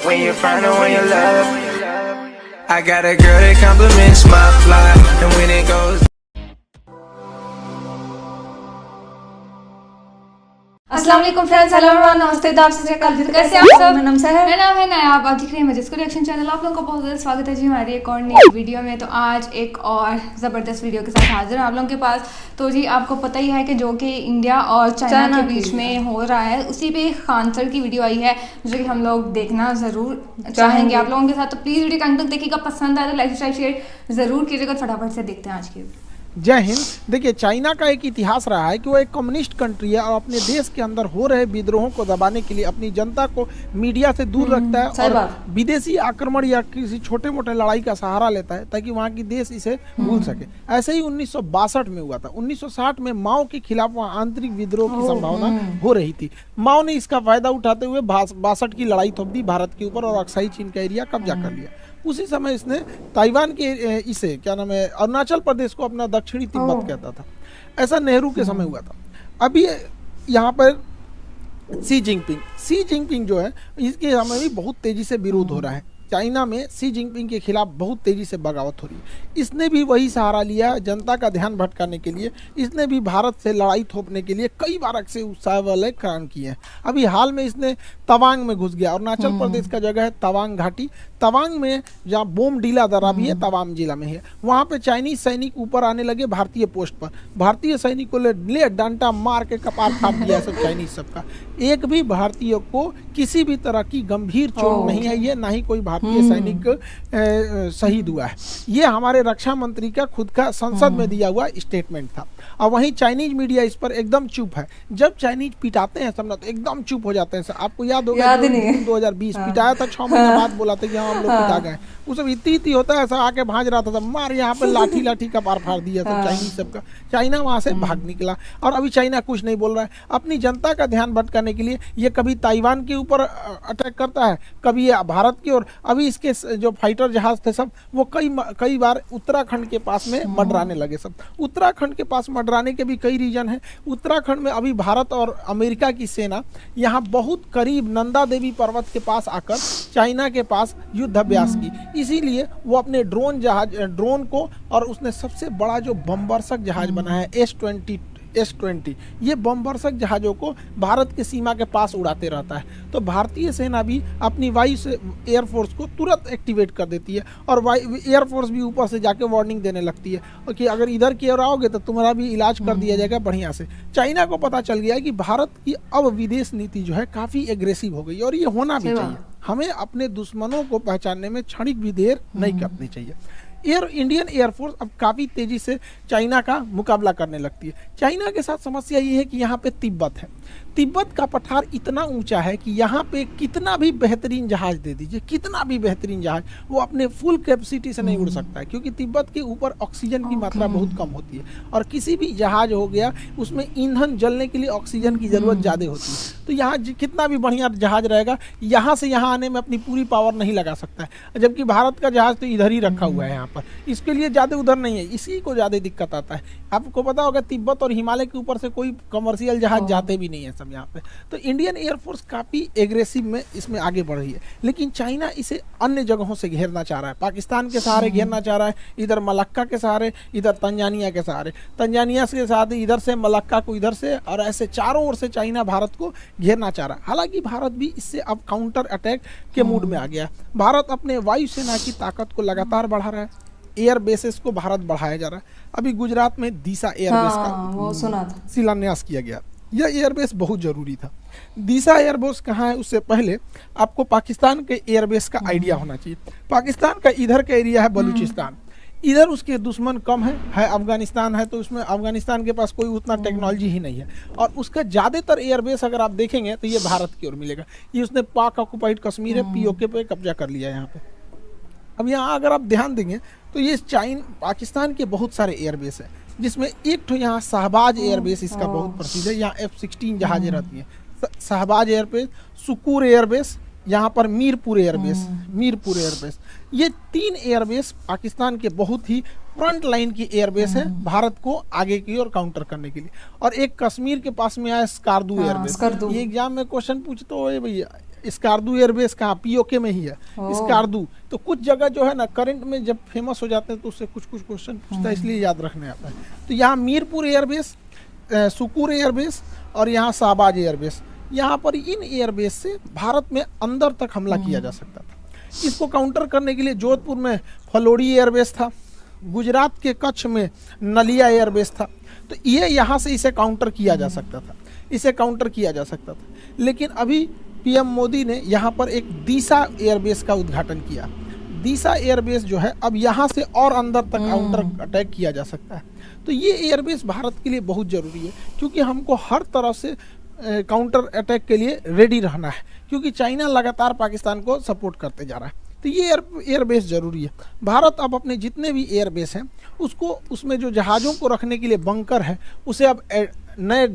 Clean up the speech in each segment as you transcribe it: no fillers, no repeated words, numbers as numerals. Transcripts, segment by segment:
when you find the one you love. I got a girl that compliments my fly, and when it goes. अस्सलाम वालेकुम friends, hello everyone, नमस्ते, कैसे आप सब? मेरा नाम है नया, आप देख रहे हैं मजिस्को रिएक्शन चैनल। आप लोगों का बहुत ज़्यादा स्वागत है जी हमारी एक और नई वीडियो में। तो आज एक और ज़बरदस्त वीडियो के साथ हाजिर हैं आप लोगों के पास। तो जी आपको पता ही है कि जो कि इंडिया और चाइना के बीच में हो रहा है, उसी पे खान सर की वीडियो आई है जो कि हम लोग देखना ज़रूर चाहेंगे आप लोगों के साथ। तो प्लीज़ वीडियो कंटेंट देखिएगा, पसंद आए तो लाइक शेयर ज़रूर कीजिएगा। फटाफट से देखते हैं आज की। जय हिंद। देखिए, चाइना का एक इतिहास रहा है कि वो एक कम्युनिस्ट कंट्री है और अपने देश के अंदर हो रहे विद्रोहों को दबाने के लिए अपनी जनता को मीडिया से दूर रखता है और विदेशी आक्रमण या किसी छोटे मोटे लड़ाई का सहारा लेता है ताकि वहाँ की देश इसे भूल सके। ऐसे ही 1962 में हुआ था। 1960 में माओ के खिलाफ वहाँ आंतरिक विद्रोह की संभावना हो रही थी। माओ ने इसका फायदा उठाते हुए 62 की लड़ाई थोप दी भारत के ऊपर और अक्साई चीन का एरिया कब्जा कर लिया। उसी समय इसने ताइवान के इसे क्या नाम है, अरुणाचल प्रदेश को अपना दक्षिणी तिब्बत कहता था। ऐसा नेहरू के समय हुआ था। अभी यहाँ पर शी जिनपिंग जो है, इसके समय भी बहुत तेजी से विरोध हो रहा है। चाइना में शी जिनपिंग के खिलाफ बहुत तेजी से बगावत हो रही है। इसने भी वही सहारा लिया जनता का ध्यान भटकाने के लिए। इसने भी भारत से लड़ाई थोपने के लिए कई बार अक्सर उत्साह वाले काम किए हैं। अभी हाल में इसने तवांग में घुस गया। अरुणाचल प्रदेश का जगह है तवांग घाटी। तवांग में जहाँ बोमडीला दर्रा भी है, तवांग जिला में है, वहाँ पे चाइनीज सैनिक ऊपर आने लगे भारतीय पोस्ट पर। भारतीय सैनिकों ले डंडा मार के कपार फाड़ दिया सब चाइनीज सबका। एक भी भारतीय को किसी भी तरह की गंभीर चोट नहीं आई है, ना ही कोई भारतीय सैनिक शहीद हुआ है। ये हमारे रक्षा मंत्री का खुद का संसद में दिया हुआ स्टेटमेंट था। और वहीं चाइनीज मीडिया इस पर एकदम चुप है। जब चाइनीज पिटाते हैं समझा तो एकदम चुप हो जाते हैं। आपको याद होगा 2020 पिटाया था, 6 महीने बाद बोला था कि हम लोग पिटा गए। वो सब इतनी होता है, ऐसा आके भांज रहा था, मार यहाँ पे लाठी का पार फाड़ दिया था चाइनीज सबका। चाइना वहां से भाग निकला और अभी चाइना कुछ नहीं बोल रहा है। अपनी जनता का ध्यान भटकाने के लिए ये कभी ताइवान के ऊपर अटैक करता है, कभी ये भारत की ओर। अभी इसके जो फाइटर जहाज थे सब वो कई बार उत्तराखंड के पास में मंडराने लगे। सब उत्तराखंड के पास मंडराने के भी कई रीजन है। उत्तराखंड में अभी भारत और अमेरिका की सेना यहाँ बहुत करीब नंदा देवी पर्वत के पास आकर चाइना के पास युद्ध अभ्यास की। इसीलिए वो अपने ड्रोन को, और उसने सबसे बड़ा जो बमवर्षक जहाज बनाया है S-20, ये बमवर्षक जहाज़ों को भारत के सीमा के पास उड़ाते रहता है। तो भारतीय सेना भी अपनी वायु से एयरफोर्स को तुरंत एक्टिवेट कर देती है और एयरफोर्स भी ऊपर से जाके वार्निंग देने लगती है कि अगर इधर की ओर आओगे तो तुम्हारा भी इलाज कर दिया जाएगा बढ़िया से। चाइना को पता चल गया है कि भारत की अब विदेश नीति जो है काफ़ी एग्रेसिव हो गई और ये होना भी चाहिए। हमें अपने दुश्मनों को पहचानने में क्षणिक भी देर नहीं करनी चाहिए। इंडियन एयरफोर्स अब काफ़ी तेज़ी से चाइना का मुकाबला करने लगती है। चाइना के साथ समस्या ये है कि यहाँ पे तिब्बत है। तिब्बत का पठार इतना ऊंचा है कि यहाँ पे कितना भी बेहतरीन जहाज दे दीजिए, कितना भी बेहतरीन जहाज, वो अपने फुल कैपेसिटी से नहीं उड़ सकता है क्योंकि तिब्बत के ऊपर ऑक्सीजन की मात्रा बहुत कम होती है और किसी भी जहाज हो गया उसमें ईंधन जलने के लिए ऑक्सीजन की ज़रूरत ज़्यादा होती है। तो यहाँ कितना भी बढ़िया जहाज रहेगा, यहाँ से यहाँ आने में अपनी पूरी पावर नहीं लगा सकता है। जबकि भारत का जहाज तो इधर ही रखा हुआ है यहाँ पर, इसके लिए ज़्यादा उधर नहीं है, इसी को ज़्यादा दिक्कत आता है। आपको पता होगा तिब्बत और हिमालय के ऊपर से कोई कमर्शियल जहाज जाते भी नहीं है सब यहाँ पे। तो इंडियन एयरफोर्स काफ़ी एग्रेसिव में इसमें आगे बढ़ रही है। लेकिन चाइना इसे अन्य जगहों से घेरना चाह रहा है। पाकिस्तान के सहारे घेरना चाह रहा है, इधर मलक्का के सहारे, इधर तंजानिया के सहारे, तंजानिया के साथ इधर से मलक्का को इधर से, और ऐसे चारों ओर से चाइना भारत को घेरना चाह रहा है। हालांकि भारत भी इससे अब काउंटर अटैक के मूड में आ गया। भारत अपने वायुसेना की ताकत को लगातार बढ़ा रहा है। एयर बेसेस को भारत बढ़ाया जा रहा है। अभी गुजरात में दीसा एयरबेस का शिलान्यास किया गया। यह एयरबेस बहुत ज़रूरी था। दीसा एयरबेस कहाँ है उससे पहले आपको पाकिस्तान के एयरबेस का आइडिया होना चाहिए। पाकिस्तान का इधर का एरिया है बलूचिस्तान, इधर उसके दुश्मन कम है अफगानिस्तान है, तो उसमें अफगानिस्तान के पास कोई उतना टेक्नोलॉजी ही नहीं है और उसका ज़्यादातर एयरबेस अगर आप देखेंगे तो ये भारत की ओर मिलेगा। ये उसने पाक ऑक्युपाइड कश्मीर है, POK पे कब्जा कर लिया यहाँ पे। अब यहाँ अगर आप ध्यान देंगे तो ये पाकिस्तान के बहुत सारे एयरबेस हैं, जिसमें एक तो यहाँ शहबाज एयरबेस इसका बहुत प्रसिद्ध है। यहाँ F-16 जहाजें रहती हैं। शहबाज एयरबेस, सुकूर एयरबेस, यहाँ पर मीरपुर एयरबेस, ये 3 एयरबेस पाकिस्तान के बहुत ही फ्रंट लाइन की एयरबेस है भारत को आगे की ओर काउंटर करने के लिए। और एक कश्मीर के पास में आया स्कार्दू एयरबेस। ये एग्जाम में क्वेश्चन पूछते हो भैया स्कार्दू एयरबेस कहाँ, पीओके में ही है स्कार्दू। तो कुछ जगह जो है ना करंट में जब फेमस हो जाते हैं तो उससे कुछ कुछ क्वेश्चन पूछता है, इसलिए याद रखने आता है। तो यहाँ मीरपुर एयरबेस, सुकूर एयरबेस और यहाँ शाहबाज एयरबेस, यहाँ पर इन एयरबेस से भारत में अंदर तक हमला किया जा सकता था। इसको काउंटर करने के लिए जोधपुर में फलोड़ी एयरबेस था, गुजरात के कच्छ में नलिया एयरबेस था। तो ये यहाँ से इसे काउंटर किया जा सकता था, इसे काउंटर किया जा सकता था। लेकिन अभी पीएम मोदी ने यहाँ पर एक दीसा एयरबेस का उद्घाटन किया। दीसा एयरबेस जो है अब यहाँ से और अंदर तक काउंटर अटैक किया जा सकता है। तो ये एयरबेस भारत के लिए बहुत ज़रूरी है, क्योंकि हमको हर तरह से काउंटर अटैक के लिए रेडी रहना है, क्योंकि चाइना लगातार पाकिस्तान को सपोर्ट करते जा रहा है। तो ये एयरबेस ज़रूरी है। भारत अब अपने जितने भी एयरबेस हैं उसको, उसमें जो जहाज़ों को रखने के लिए बंकर है उसे अब नए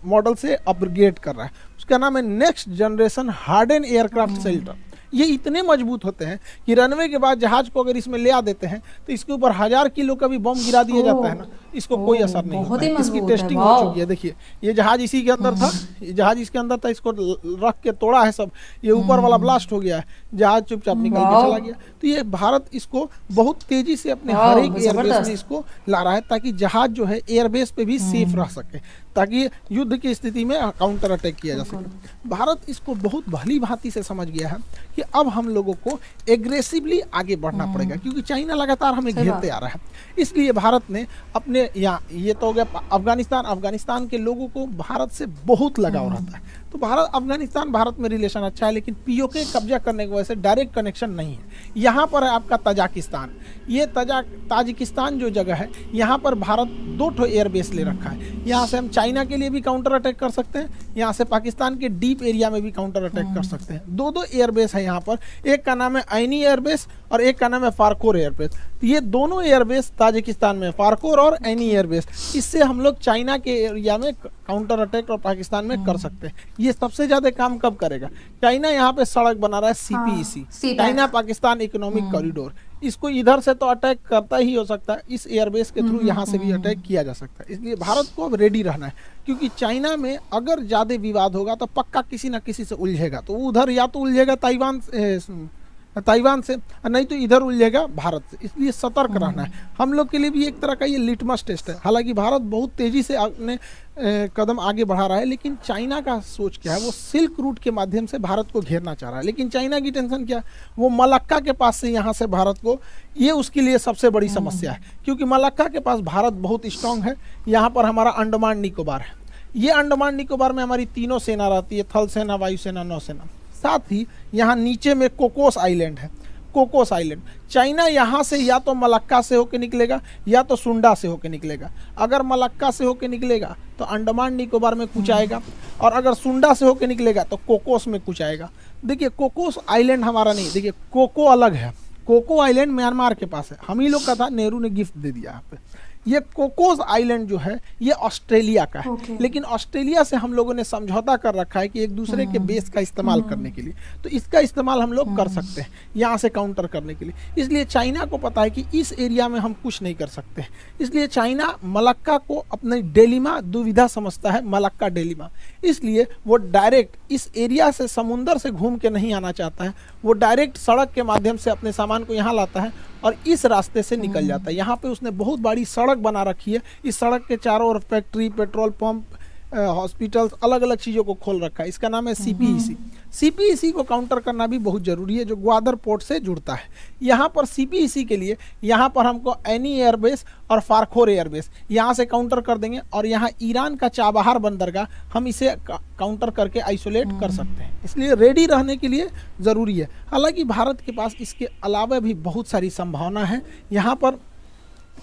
मॉडल से अपग्रेड कर रहा है। उसका नाम है next generation harden aircraft shelter. ये इतने मजबूत होते हैं कि रनवे के बाद जहाज को अगर इसमें ले आ देते हैं तो इसके ऊपर 1000 किलो का भी बम गिरा दिया जाता है ना, इसको कोई असर नहीं होता है। इसकी टेस्टिंग हो चुकी है। देखिए ये जहाज इसी के अंदर था, ये जहाज इसके अंदर था, इसको रख के तोड़ा है सब, ये ऊपर वाला ब्लास्ट हो गया है, जहाज चुपचाप निकल के चला गया। तो ये भारत इसको बहुत तेजी से अपने हर एक एयरबेस में इसको ला रहा है, ताकि जहाज जो है एयरबेस पे भी सेफ रह सके, ताकि युद्ध की स्थिति में काउंटर अटैक किया जा सके। भारत इसको बहुत भली भांति से समझ गया है कि अब हम लोगों को एग्रेसिवली आगे बढ़ना पड़ेगा, क्योंकि चाइना लगातार हमें घेरते आ रहा है। इसलिए भारत ने अपने यहाँ, ये तो हो गया अफगानिस्तान के लोगों को भारत से बहुत लगाव रहता है। तो भारत में रिलेशन अच्छा है, लेकिन पीओके कब्जा करने की वजह से डायरेक्ट कनेक्शन नहीं है। यहाँ पर है आपका तजाकिस्तान, ये ताजिकिस्तान जो जगह है, यहाँ पर भारत 2 एयरबेस ले रखा है। यहाँ से हम चाइना के लिए भी काउंटर अटैक कर सकते हैं, यहाँ से पाकिस्तान के डीप एरिया में भी काउंटर अटैक कर सकते हैं। 2 एयरबेस है यहाँ पर, एक का नाम है ऐनी एयरबेस और एक का नाम है फारकोर एयरबेस। ये दोनों एयरबेस ताजिकिस्तान में, फारकोर और ऐनी एयरबेस, इससे हम लोग चाइना के एरिया में काउंटर अटैक और पाकिस्तान में कर सकते हैं। ये सबसे ज्यादा काम कब करेगा? चाइना यहाँ पे सड़क बना रहा है, CPEC, China Pakistan economic corridor, इसको इधर से तो अटैक करता ही हो सकता है, इस एयरबेस के थ्रू यहाँ से भी अटैक किया जा सकता है। इसलिए भारत को अब रेडी रहना है, क्योंकि चाइना में अगर ज्यादा विवाद होगा तो पक्का किसी न किसी से उलझेगा। तो उधर या तो उलझेगा ताइवान से, नहीं तो इधर उलझेगा भारत से। इसलिए सतर्क रहना है। हम लोग के लिए भी एक तरह का ये लिटमस टेस्ट है। हालांकि भारत बहुत तेजी से अपने कदम आगे बढ़ा रहा है, लेकिन चाइना का सोच क्या है, वो सिल्क रूट के माध्यम से भारत को घेरना चाह रहा है। लेकिन चाइना की टेंशन क्या है, वो मलक्का के पास से यहाँ से भारत को, ये उसके लिए सबसे बड़ी समस्या है, क्योंकि मलक्का के पास भारत बहुत स्ट्रांग है। यहाँ पर हमारा अंडमान निकोबार है, ये अंडमान निकोबार में हमारी तीनों सेना रहती है, थल सेना, वायुसेना, नौसेना। साथ ही यहाँ नीचे में कोकोस आइलैंड है, कोकोस आइलैंड। चाइना यहाँ से या तो मलक्का से होकर निकलेगा या तो सुंडा से होकर निकलेगा। अगर मलक्का से होकर निकलेगा तो अंडमान निकोबार में कुछ आएगा, और अगर सुंडा से होकर निकलेगा तो कोकोस में कुछ आएगा। देखिए कोकोस आइलैंड हमारा नहीं, देखिए कोको अलग है, कोको आइलैंड म्यांमार के पास है, हम ही लोग का था, नेहरू ने गिफ्ट दे दिया यहाँ पे। ये कोकोस आइलैंड जो है ये ऑस्ट्रेलिया का है, लेकिन ऑस्ट्रेलिया से हम लोगों ने समझौता कर रखा है कि एक दूसरे के बेस का इस्तेमाल करने के लिए, तो इसका इस्तेमाल हम लोग कर सकते हैं यहाँ से काउंटर करने के लिए। इसलिए चाइना को पता है कि इस एरिया में हम कुछ नहीं कर सकते, इसलिए चाइना मलक्का को अपने डेलिमा दुविधा समझता है, मलक्का डेलिमा। इसलिए वो डायरेक्ट इस एरिया से समुंदर से घूम के नहीं आना चाहता है, वो डायरेक्ट सड़क के माध्यम से अपने सामान को यहाँ लाता है और इस रास्ते से निकल जाता है। यहाँ पे उसने बहुत बड़ी सड़क बना रखी है, इस सड़क के चारों ओर फैक्ट्री, पेट्रोल पंप, हॉस्पिटल्स, अलग अलग चीज़ों को खोल रखा है। इसका नाम है सीपीईसी। सीपीईसी को काउंटर करना भी बहुत ज़रूरी है, जो ग्वादर पोर्ट से जुड़ता है। यहाँ पर सीपीईसी के लिए यहाँ पर हमको ऐनी एयरबेस और फारखोर एयरबेस यहाँ से काउंटर कर देंगे, और यहाँ ईरान का चाबहार बंदरगाह हम इसे काउंटर करके आइसोलेट कर सकते हैं। इसलिए रेडी रहने के लिए ज़रूरी है। हालांकि भारत के पास इसके अलावा भी बहुत सारी संभावना है। यहाँ पर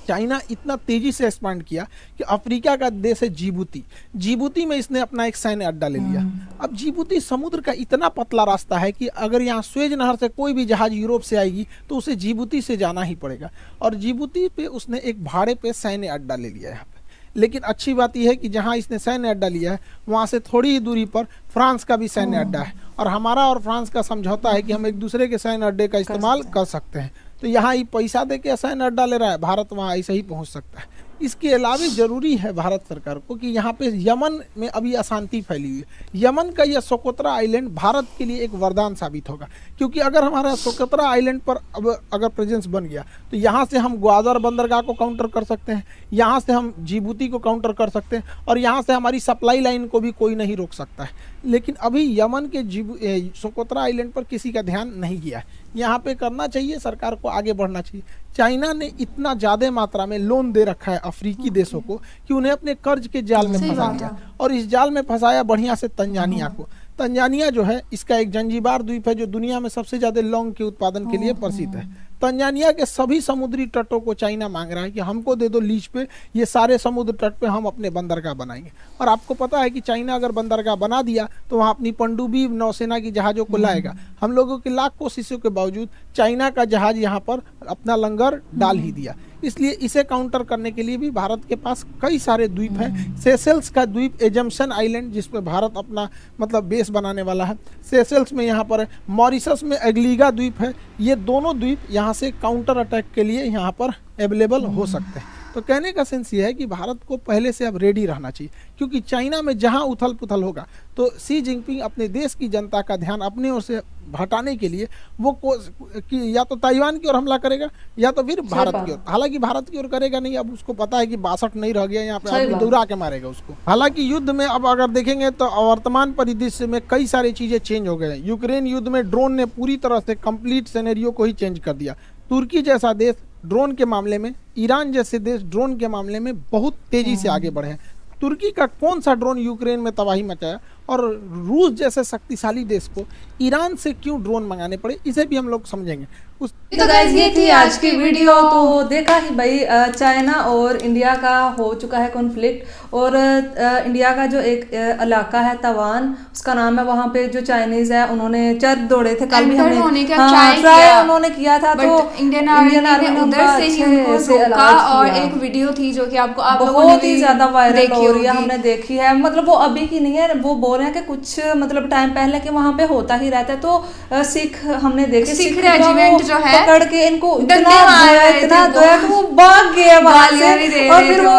चाइना इतना तेजी से एक्सपांड किया कि अफ्रीका का देश है जिबूती में इसने अपना एक सैन्य अड्डा ले लिया। अब जिबूती समुद्र का इतना पतला रास्ता है कि अगर यहाँ स्वेज नहर से कोई भी जहाज यूरोप से आएगी तो उसे जिबूती से जाना ही पड़ेगा, और जिबूती पे उसने एक भाड़े पे सैन्य अड्डा ले लिया है यहाँ पे। लेकिन अच्छी बात यह है कि जहाँ इसने सैन्य अड्डा लिया है वहाँ से थोड़ी ही दूरी पर फ्रांस का भी सैन्य अड्डा है, और हमारा और फ्रांस का समझौता है कि हम एक दूसरे के सैन्य अड्डे का इस्तेमाल कर सकते हैं। तो यहाँ ही पैसा दे के सैन्य अड्डा ले रहा है, भारत वहाँ ऐसे ही पहुँच सकता है। इसके अलावा ज़रूरी है भारत सरकार को कि यहाँ पे यमन में अभी अशांति फैली हुई है। यमन का यह सोकोत्रा आइलैंड भारत के लिए एक वरदान साबित होगा, क्योंकि अगर हमारा सोकोत्रा आइलैंड पर अब अगर प्रेजेंस बन गया तो यहाँ से हम ग्वादर बंदरगाह को काउंटर कर सकते हैं, यहाँ से हम जिबूती को काउंटर कर सकते हैं, और यहाँ से हमारी सप्लाई लाइन को भी कोई नहीं रोक सकता है। लेकिन अभी यमन के सोकोत्रा आइलैंड पर किसी का ध्यान नहीं गया है। यहाँ पे करना चाहिए, सरकार को आगे बढ़ना चाहिए। चाइना ने इतना ज़्यादा मात्रा में लोन दे रखा है अफ्रीकी देशों को कि उन्हें अपने कर्ज के जाल में फंसा दिया, और इस जाल में फंसाया बढ़िया से तंजानिया को। तंजानिया जो है इसका एक जंजीबार द्वीप है जो दुनिया में सबसे ज़्यादा लौंग के उत्पादन के लिए प्रसिद्ध है। तंजानिया के सभी समुद्री तटों को चाइना मांग रहा है कि हमको दे दो लीज पे, ये सारे समुद्र तट पे हम अपने बंदरगाह बनाएंगे। और आपको पता है कि चाइना अगर बंदरगाह बना दिया तो वहाँ अपनी पनडुब्बी नौसेना की जहाज़ों को लाएगा। हम लोगों की लाख कोशिशों के बावजूद चाइना का जहाज़ यहाँ पर अपना लंगर डाल ही दिया। इसलिए इसे काउंटर करने के लिए भी भारत के पास कई सारे द्वीप हैं। सेशेल्स का द्वीप एजम्पशन आइलैंड जिस पे भारत अपना मतलब बेस बनाने वाला है, सेशेल्स में यहाँ पर है। मॉरिशस में एग्लीगा द्वीप है। ये दोनों द्वीप यहाँ से काउंटर अटैक के लिए यहाँ पर अवेलेबल हो सकते हैं। तो कहने का सेंस ये है कि भारत को पहले से अब रेडी रहना चाहिए, क्योंकि चाइना में जहां उथल पुथल होगा तो सी जिनपिंग अपने देश की जनता का ध्यान अपने ओर से हटाने के लिए वो कि या तो ताइवान की ओर हमला करेगा या तो फिर भारत की ओर। हालांकि भारत की ओर करेगा नहीं, अब उसको पता है कि 62 नहीं रह गया यहाँ पे, आदमी दौड़ा के मारेगा उसको। हालांकि युद्ध में अब अगर देखेंगे तो वर्तमान परिदृश्य में कई सारी चीजें चेंज हो गए हैं। यूक्रेन युद्ध में ड्रोन ने पूरी तरह से कंप्लीट सिनेरियो को ही चेंज कर दिया। तुर्की जैसा देश ड्रोन के मामले में, ईरान जैसे देश ड्रोन के मामले में बहुत तेजी से आगे बढ़े हैं। तुर्की का कौन सा ड्रोन यूक्रेन में तबाही मचाया, और रूस जैसे शक्तिशाली देश को ईरान से क्यों ड्रोन मंगाने पड़े, इसे भी हम लोग समझेंगे। तो गाइस ये थी आज की वीडियो। तो देखा ही भाई चाइना और इंडिया का हो चुका है कॉन्फ्लिक्ट, और इंडिया का जो एक इलाका है तवान, उसका नाम है, वहाँ पे जो चाइनीज है उन्होंने चर दौड़े थे कल भी, हमने ट्राई उन्होंने किया था। तो इंडियन आर्मी ने उधर से ही उनको रोका, और एक वीडियो थी जो कि आपको आप बहुत ही ज्यादा वायरल हो रही है, हमने देखी है। मतलब वो अभी की नहीं है, वो बोल रहे हैं कि कुछ मतलब टाइम पहले के वहाँ पे होता ही रहता है। तो सिख हमने देखे, सिख रेजिमेंट जो है पकड़ के इनको इतना दया कि वो भाग गया वहां से, और फिर वो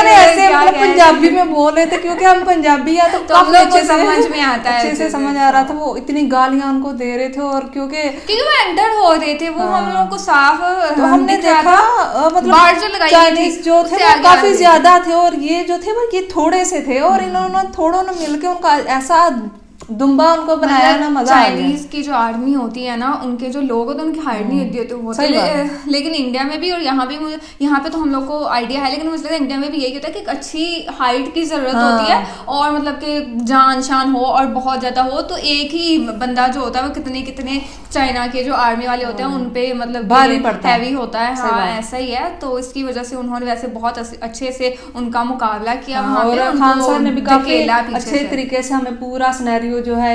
ऐसे मतलब पंजाबी में बोल रहे थे, क्योंकि हम पंजाबी है तो काफी अच्छे समझ में आता है, अच्छे से समझ आ रहा था। वो इतनी गालियां उनको दे रहे थे, और क्योंकि वो एंटर हो रहे थे, वो हम लोग को साफ तो हमने देखा मतलब चाइनीज जो थे वो काफी ज्यादा थे, और ये जो थे वो ये थोड़े से थे, और इन्होंने थोड़ों ने मिलके उनका ऐसा दुम्बा उनको बनाया ना, मजा आ गया। चाइनीज की जो आर्मी होती है ना, उनके जो लोग होते हैं उनकी हाइट नहीं होती है। लेकिन इंडिया में भी और यहाँ भी मुझे यहाँ पे तो हम लोग को आइडिया है, लेकिन मुझे लगता है इंडिया में भी यही होता है कि एक अच्छी हाइट की जरूरत होती है, और मतलब कि जान शान हो और बहुत ज्यादा हो। तो एक ही बंदा जो होता है वो कितने कितने चाइना के जो आर्मी वाले होते हैं उनपे मतलब भारी पड़ता है, हैवी होता है। हाँ ऐसा ही है। तो इसकी वजह से उन्होंने वैसे बहुत अच्छे से उनका मुकाबला किया, और खान सर ने भी काफी अच्छे तरीके से हमें पूरा सिनेरियो जो है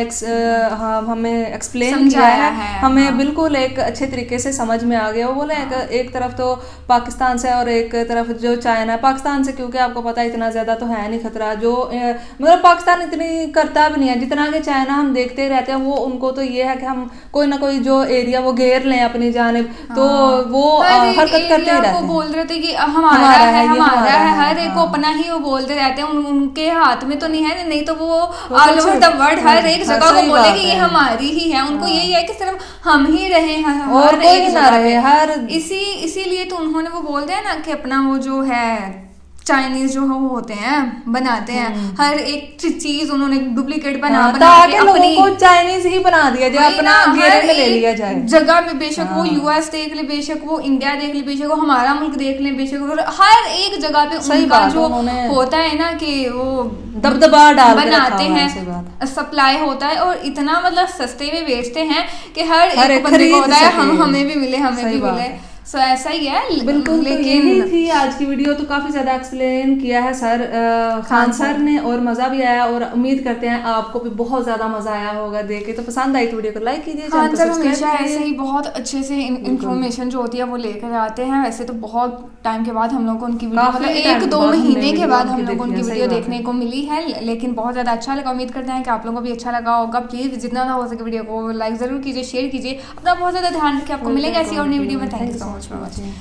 हमें एक्सप्लेन किया है, हमें बिल्कुल एक अच्छे तरीके से समझ में आ गया। वो बोले एक तरफ तो पाकिस्तान से और एक तरफ जो चाइना है। पाकिस्तान से क्योंकि आपको पता है इतना ज्यादा तो है नहीं खतरा, जो मतलब पाकिस्तान इतनी करता भी नहीं है जितना कि चाइना हम देखते रहते हैं। वो उनको तो ये है कि हम कोई ना कोई जो एरिया वो घेर लें अपनी जानिब, तो वो हरकत करते ही रहते हैं। बोल रहे थे कि हमारा है, हर एक को अपना ही वो बोलते रहते हैं। उनके हाथ में तो नहीं है, नहीं तो वो ऑल ओवर द वर्ल्ड हर एक जगह को बोले कि ये हमारी ही है। उनको यही है कि सिर्फ हम ही रहे हैं और कोई ना रहे, हर इसीलिए तो उन्होंने वो बोल दिया ना कि अपना वो जो है चाइनीज जो है वो होते हैं बनाते हैं हर एक चीज उन्होंने डुप्लीकेट बना के लोगों को चाइनीज ही बना दिया जाए, अपना घेरे में ले लिया जाए। जगह में बेशक वो यूएस देख ले, बेशक वो इंडिया देख ले, बेशक वो हमारा मुल्क देख ले, बेशक हर एक जगह पे उनका जो होता है ना कि वो दबदबा डाल बनाते हैं, सप्लाई होता है, और इतना मतलब सस्ते में बेचते हैं कि हर एक बंदे को होता है हमें भी मिले, हमें भी मिले। सो ऐसा ही है बिल्कुल। लेकिन यही थी आज की वीडियो। तो काफी ज्यादा एक्सप्लेन किया है सर खान सर ने, और मजा भी आया, और उम्मीद करते हैं आपको भी बहुत ज्यादा मजा आया होगा देख के। तो पसंद आई तो वीडियो को लाइक कीजिए, खान सर हमेशा ऐसे ही बहुत अच्छे से इंफॉर्मेशन जो होती है वो लेकर आते हैं। वैसे तो बहुत टाइम के बाद हम लोग को उनकी वीडियो मतलब 1-2 महीने के बाद हम लोग को उनकी वीडियो देखने को मिली है, लेकिन बहुत ज्यादा अच्छा लगा। उम्मीद करते हैं कि आप लोगों को भी अच्छा लगा होगा। प्लीज जितना हो सके वीडियो को लाइक जरूर कीजिए, शेयर कीजिए, अपना बहुत ज्यादा ध्यान रखिए। आपको मिलेगा ऐसी और नई वीडियो में। Thank you so much. Much for watching.